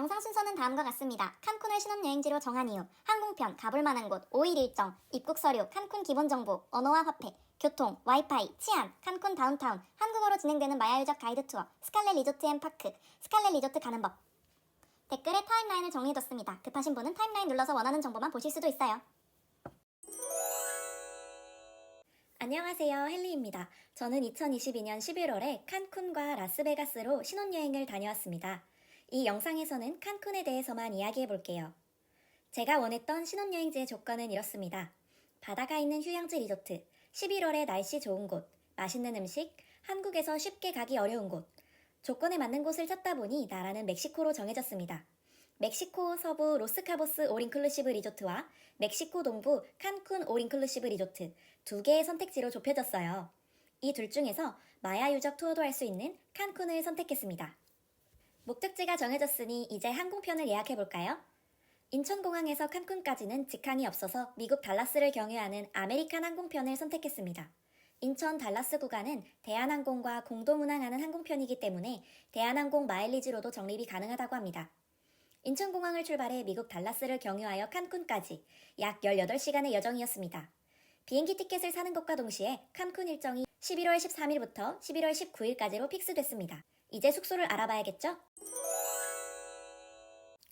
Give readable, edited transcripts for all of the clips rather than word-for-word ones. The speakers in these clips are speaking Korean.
영상 순서는 다음과 같습니다. 칸쿤을 신혼여행지로 정한 이유, 항공편, 가볼 만한 곳, 5일 일정, 입국 서류, 칸쿤 기본 정보, 언어와 화폐, 교통, 와이파이, 치안, 칸쿤 다운타운, 한국어로 진행되는 마야 유적 가이드 투어, 스칼렛 리조트 앤 파크, 스칼렛 리조트 가는 법. 댓글에 타임라인을 정리해뒀습니다. 급하신 분은 타임라인 눌러서 원하는 정보만 보실 수도 있어요. 안녕하세요, 헨리입니다. 저는 2022년 11월에 칸쿤과 라스베가스로 신혼여행을 다녀왔습니다. 이 영상에서는 칸쿤에 대해서만 이야기해볼게요. 제가 원했던 신혼여행지의 조건은 이렇습니다. 바다가 있는 휴양지 리조트, 11월에 날씨 좋은 곳, 맛있는 음식, 한국에서 쉽게 가기 어려운 곳. 조건에 맞는 곳을 찾다 보니 나라는 멕시코로 정해졌습니다. 멕시코 서부 로스카보스 올인클루시브 리조트와 멕시코 동부 칸쿤 올인클루시브 리조트 두 개의 선택지로 좁혀졌어요. 이 둘 중에서 마야 유적 투어도 할 수 있는 칸쿤을 선택했습니다. 목적지가 정해졌으니 이제 항공편을 예약해볼까요? 인천공항에서 칸쿤까지는 직항이 없어서 미국 달라스를 경유하는 아메리칸 항공편을 선택했습니다. 인천 달라스 구간은 대한항공과 공동 운항하는 항공편이기 때문에 대한항공 마일리지로도 적립이 가능하다고 합니다. 인천공항을 출발해 미국 달라스를 경유하여 칸쿤까지 약 18시간의 여정이었습니다. 비행기 티켓을 사는 것과 동시에 칸쿤 일정이 11월 13일부터 11월 19일까지로 픽스됐습니다. 이제 숙소를 알아봐야겠죠?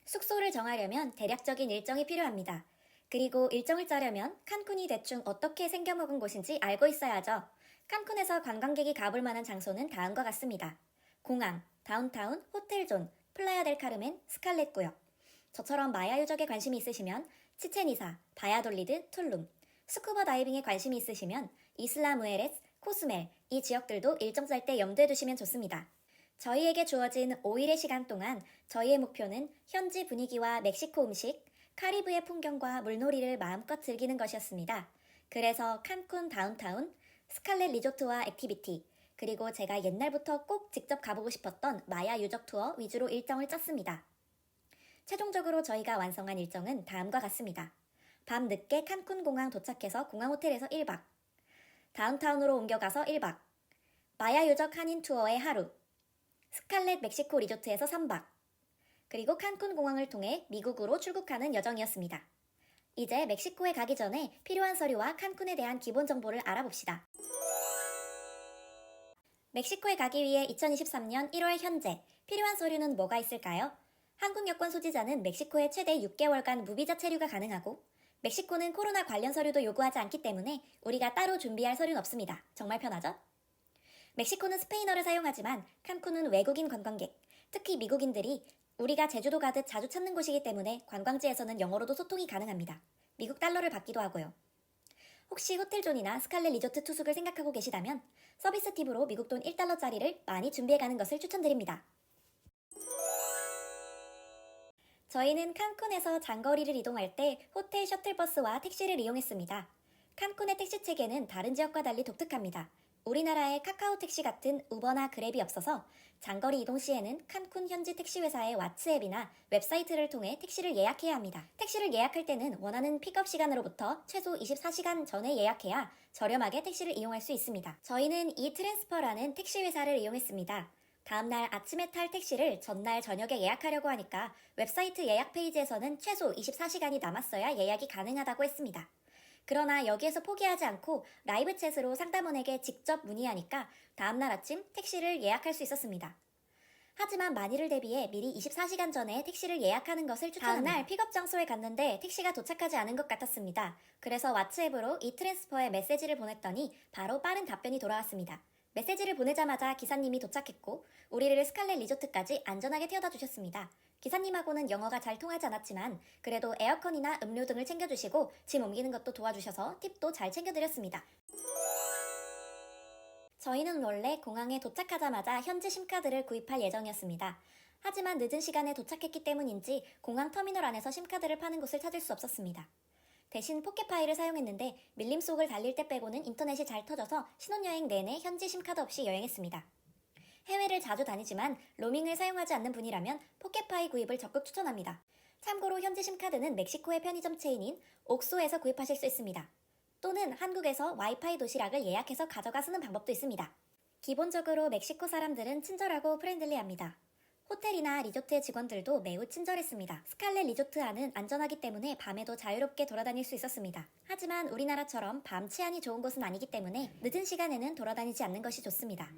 숙소를 정하려면 대략적인 일정이 필요합니다. 그리고 일정을 짜려면 칸쿤이 대충 어떻게 생겨먹은 곳인지 알고 있어야죠. 칸쿤에서 관광객이 가볼 만한 장소는 다음과 같습니다. 공항, 다운타운, 호텔존, 플라야 델 카르멘, 스칼렛 구역. 저처럼 마야 유적에 관심이 있으시면 치첸이사, 바야돌리드, 툴룸, 스쿠버 다이빙에 관심이 있으시면 이슬라무에레스, 코스멜 이 지역들도 일정 짤 때 염두에 두시면 좋습니다. 저희에게 주어진 5일의 시간 동안 저희의 목표는 현지 분위기와 멕시코 음식, 카리브의 풍경과 물놀이를 마음껏 즐기는 것이었습니다. 그래서 칸쿤 다운타운, 스칼렛 리조트와 액티비티, 그리고 제가 옛날부터 꼭 직접 가보고 싶었던 마야 유적 투어 위주로 일정을 짰습니다. 최종적으로 저희가 완성한 일정은 다음과 같습니다. 밤 늦게 칸쿤 공항 도착해서 공항 호텔에서 1박, 다운타운으로 옮겨가서 1박, 마야 유적 한인 투어에 하루, 스칼렛 멕시코 리조트에서 3박, 그리고 칸쿤 공항을 통해 미국으로 출국하는 여정이었습니다. 이제 멕시코에 가기 전에 필요한 서류와 칸쿤에 대한 기본 정보를 알아봅시다. 멕시코에 가기 위해 2023년 1월 현재 필요한 서류는 뭐가 있을까요? 한국 여권 소지자는 멕시코에 최대 6개월간 무비자 체류가 가능하고 멕시코는 코로나 관련 서류도 요구하지 않기 때문에 우리가 따로 준비할 서류는 없습니다. 정말 편하죠? 멕시코는 스페인어를 사용하지만 칸쿤은 외국인 관광객, 특히 미국인들이 우리가 제주도 가듯 자주 찾는 곳이기 때문에 관광지에서는 영어로도 소통이 가능합니다. 미국 달러를 받기도 하고요. 혹시 호텔존이나 스칼렛 리조트 투숙을 생각하고 계시다면 서비스 팁으로 미국 돈 1달러짜리를 많이 준비해가는 것을 추천드립니다. 저희는 칸쿤에서 장거리를 이동할 때 호텔 셔틀버스와 택시를 이용했습니다. 칸쿤의 택시 체계는 다른 지역과 달리 독특합니다. 우리나라의 카카오 택시 같은 우버나 그랩이 없어서 장거리 이동 시에는 칸쿤 현지 택시 회사의 왓츠 앱이나 웹사이트를 통해 택시를 예약해야 합니다. 택시를 예약할 때는 원하는 픽업 시간으로부터 최소 24시간 전에 예약해야 저렴하게 택시를 이용할 수 있습니다. 저희는 이트랜스퍼라는 택시 회사를 이용했습니다. 다음날 아침에 탈 택시를 전날 저녁에 예약하려고 하니까 웹사이트 예약 페이지에서는 최소 24시간이 남았어야 예약이 가능하다고 했습니다. 그러나 여기에서 포기하지 않고 라이브 챗으로 상담원에게 직접 문의하니까 다음날 아침 택시를 예약할 수 있었습니다. 하지만 만일을 대비해 미리 24시간 전에 택시를 예약하는 것을 추천합니다. 다음날 픽업 장소에 갔는데 택시가 도착하지 않은 것 같았습니다. 그래서 왓츠앱으로 이트랜스퍼에 메시지를 보냈더니 바로 빠른 답변이 돌아왔습니다. 메시지를 보내자마자 기사님이 도착했고 우리를 스칼렛 리조트까지 안전하게 태워다 주셨습니다. 기사님하고는 영어가 잘 통하지 않았지만 그래도 에어컨이나 음료 등을 챙겨주시고 짐 옮기는 것도 도와주셔서 팁도 잘 챙겨드렸습니다. 저희는 원래 공항에 도착하자마자 현지 심카드를 구입할 예정이었습니다. 하지만 늦은 시간에 도착했기 때문인지 공항 터미널 안에서 심카드를 파는 곳을 찾을 수 없었습니다. 대신 포켓파이를 사용했는데 밀림 속을 달릴 때 빼고는 인터넷이 잘 터져서 신혼여행 내내 현지 심카드 없이 여행했습니다. 해외를 자주 다니지만 로밍을 사용하지 않는 분이라면 포켓파이 구입을 적극 추천합니다. 참고로 현지 심카드는 멕시코의 편의점 체인인 옥소에서 구입하실 수 있습니다. 또는 한국에서 와이파이 도시락을 예약해서 가져가 쓰는 방법도 있습니다. 기본적으로 멕시코 사람들은 친절하고 프렌들리합니다. 호텔이나 리조트의 직원들도 매우 친절했습니다. 스칼렛 리조트 안은 안전하기 때문에 밤에도 자유롭게 돌아다닐 수 있었습니다. 하지만 우리나라처럼 밤 치안이 좋은 곳은 아니기 때문에 늦은 시간에는 돌아다니지 않는 것이 좋습니다.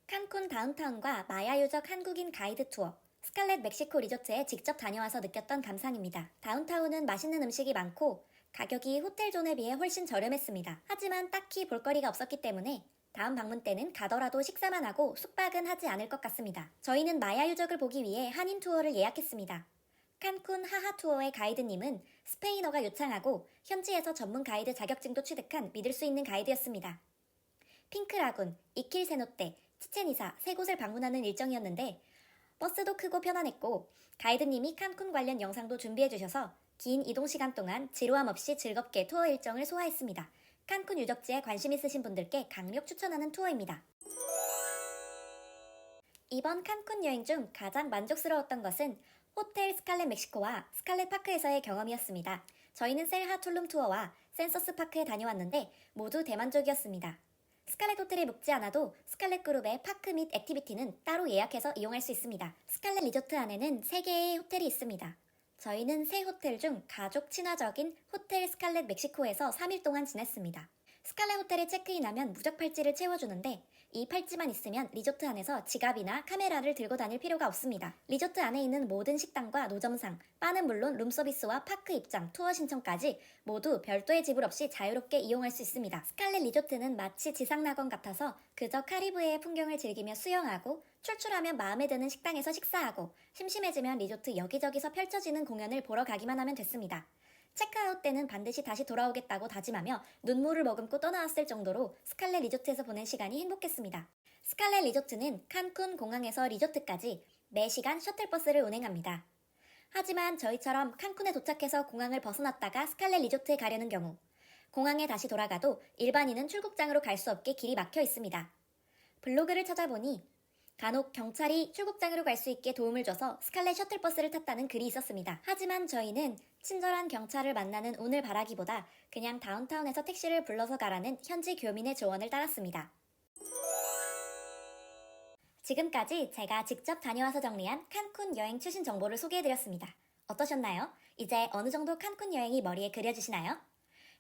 칸쿤 다운타운과 마야 유적 한국인 가이드 투어, 스칼렛 멕시코 리조트에 직접 다녀와서 느꼈던 감상입니다. 다운타운은 맛있는 음식이 많고 가격이 호텔 존에 비해 훨씬 저렴했습니다. 하지만 딱히 볼거리가 없었기 때문에 다음 방문 때는 가더라도 식사만 하고 숙박은 하지 않을 것 같습니다. 저희는 마야 유적을 보기 위해 한인 투어를 예약했습니다. 칸쿤 하하 투어의 가이드님은 스페인어가 유창하고 현지에서 전문 가이드 자격증도 취득한 믿을 수 있는 가이드였습니다. 핑크라군, 이킬세노테, 치첸이사 세 곳을 방문하는 일정이었는데 버스도 크고 편안했고 가이드님이 칸쿤 관련 영상도 준비해 주셔서 긴 이동 시간 동안 지루함 없이 즐겁게 투어 일정을 소화했습니다. 칸쿤 유적지에 관심 있으신 분들께 강력 추천하는 투어입니다. 이번 칸쿤 여행 중 가장 만족스러웠던 것은 호텔 스칼렛 멕시코와 스칼렛 파크에서의 경험이었습니다. 저희는 셀하 툴룸 투어와 센서스 파크에 다녀왔는데 모두 대만족이었습니다. 스칼렛 호텔에 묵지 않아도 스칼렛 그룹의 파크 및 액티비티는 따로 예약해서 이용할 수 있습니다. 스칼렛 리조트 안에는 3개의 호텔이 있습니다. 저희는 세 호텔 중 가족 친화적인 호텔 스칼렛 멕시코에서 3일 동안 지냈습니다. 스칼렛 호텔에 체크인하면 무적 팔찌를 채워주는데 이 팔찌만 있으면 리조트 안에서 지갑이나 카메라를 들고 다닐 필요가 없습니다. 리조트 안에 있는 모든 식당과 노점상, 바는 물론 룸서비스와 파크 입장, 투어 신청까지 모두 별도의 지불 없이 자유롭게 이용할 수 있습니다. 스칼렛 리조트는 마치 지상낙원 같아서 그저 카리브해의 풍경을 즐기며 수영하고 출출하면 마음에 드는 식당에서 식사하고 심심해지면 리조트 여기저기서 펼쳐지는 공연을 보러 가기만 하면 됐습니다. 체크아웃 때는 반드시 다시 돌아오겠다고 다짐하며 눈물을 머금고 떠나왔을 정도로 스칼렛 리조트에서 보낸 시간이 행복했습니다. 스칼렛 리조트는 칸쿤 공항에서 리조트까지 매시간 셔틀버스를 운행합니다. 하지만 저희처럼 칸쿤에 도착해서 공항을 벗어났다가 스칼렛 리조트에 가려는 경우 공항에 다시 돌아가도 일반인은 출국장으로 갈 수 없게 길이 막혀 있습니다. 블로그를 찾아보니 간혹 경찰이 출국장으로 갈 수 있게 도움을 줘서 스칼렛 셔틀버스를 탔다는 글이 있었습니다. 하지만 저희는 친절한 경찰을 만나는 운을 바라기보다 그냥 다운타운에서 택시를 불러서 가라는 현지 교민의 조언을 따랐습니다. 지금까지 제가 직접 다녀와서 정리한 칸쿤 여행 최신 정보를 소개해드렸습니다. 어떠셨나요? 이제 어느 정도 칸쿤 여행이 머리에 그려지시나요?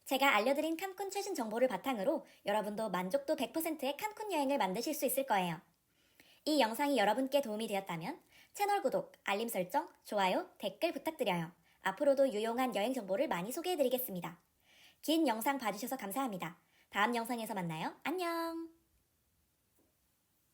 제가 알려드린 칸쿤 최신 정보를 바탕으로 여러분도 만족도 100%의 칸쿤 여행을 만드실 수 있을 거예요. 이 영상이 여러분께 도움이 되었다면 채널 구독, 알림 설정, 좋아요, 댓글 부탁드려요. 앞으로도 유용한 여행 정보를 많이 소개해드리겠습니다. 긴 영상 봐주셔서 감사합니다. 다음 영상에서 만나요. 안녕!